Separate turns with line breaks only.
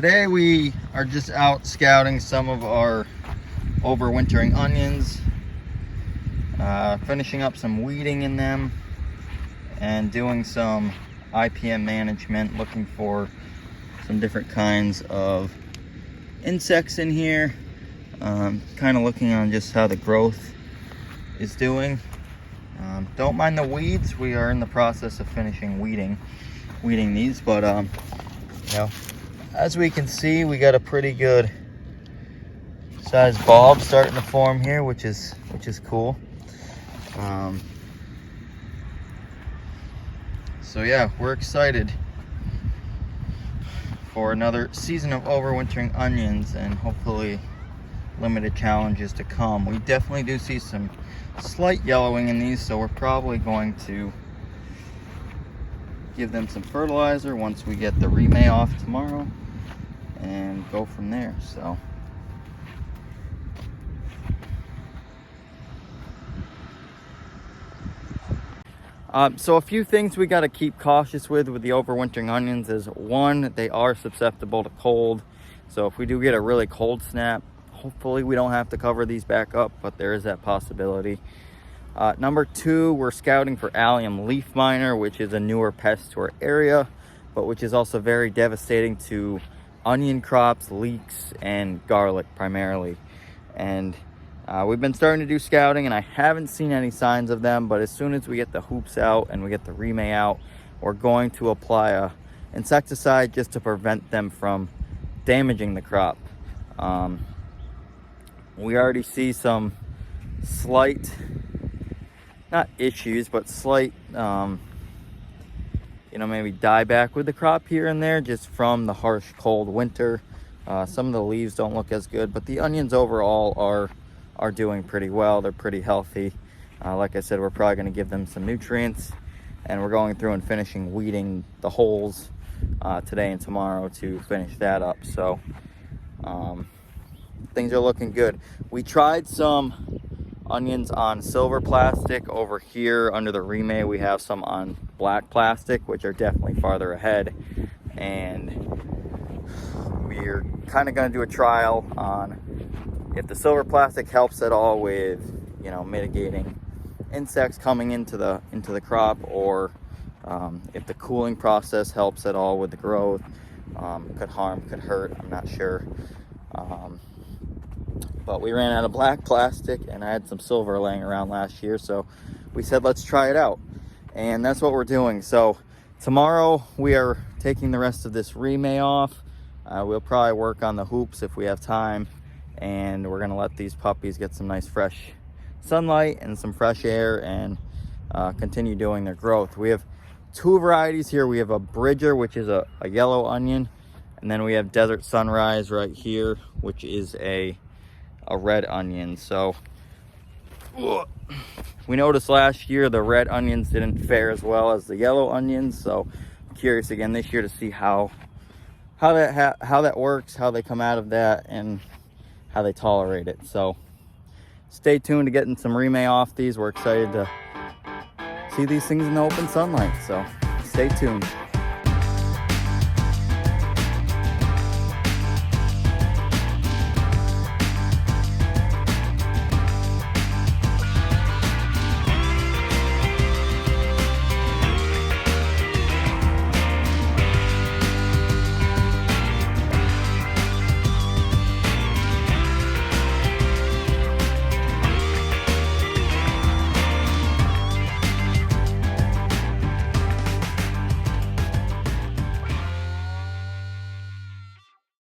Today we are just out scouting some of our overwintering onions, finishing up some weeding in them and doing some IPM management, looking for some different kinds of insects in here, kind of looking on just how the growth is doing. Don't mind the weeds. We are in the process of finishing weeding these, but you know, as we can see, we got a pretty good sized bulb starting to form here, which is cool. So yeah, we're excited for another season of overwintering onions and hopefully limited challenges to come. We definitely do see some slight yellowing in these, so we're probably going to give them some fertilizer once we get the remay off tomorrow and go from there. So a few things we got to keep cautious with the overwintering onions is, one, they are susceptible to cold. So if we do get a really cold snap, hopefully we don't have to cover these back up, but there is that possibility. Number two, we're scouting for Allium Leaf Miner, which is a newer pest to our area, but which is also very devastating to onion crops, leeks, and garlic primarily. And we've been starting to do scouting, and I haven't seen any signs of them, but as soon as we get the hoops out and we get the remay out, we're going to apply a insecticide just to prevent them from damaging the crop. We already see some slight, not issues, but slight, maybe dieback with the crop here and there, just from the harsh cold winter. Some of the leaves don't look as good, but the onions overall are doing pretty well. They're pretty healthy. Like I said, we're probably going to give them some nutrients, and we're going through and finishing weeding the holes today and tomorrow to finish that up. So things are looking good. We tried some onions on silver plastic. Over here under the remay, we have some on black plastic, which are definitely farther ahead, and we're kind of going to do a trial on if the silver plastic helps at all with, mitigating insects coming into the crop, or if the cooling process helps at all with the growth. Could harm, could hurt, I'm not sure. But we ran out of black plastic, and I had some silver laying around last year, so we said let's try it out, and that's what we're doing. So tomorrow we are taking the rest of this remay off. We'll probably work on the hoops if we have time, and we're gonna let these puppies get some nice fresh sunlight and some fresh air and continue doing their growth. We have two varieties here. We have a Bridger, which is a yellow onion, and then we have Desert Sunrise right here, which is a red onion. So we noticed last year the red onions didn't fare as well as the yellow onions, so I'm curious again this year to see how that works, how they come out of that, and how they tolerate it. So stay tuned to getting some remay off these. We're excited to see these things in the open sunlight, so stay tuned.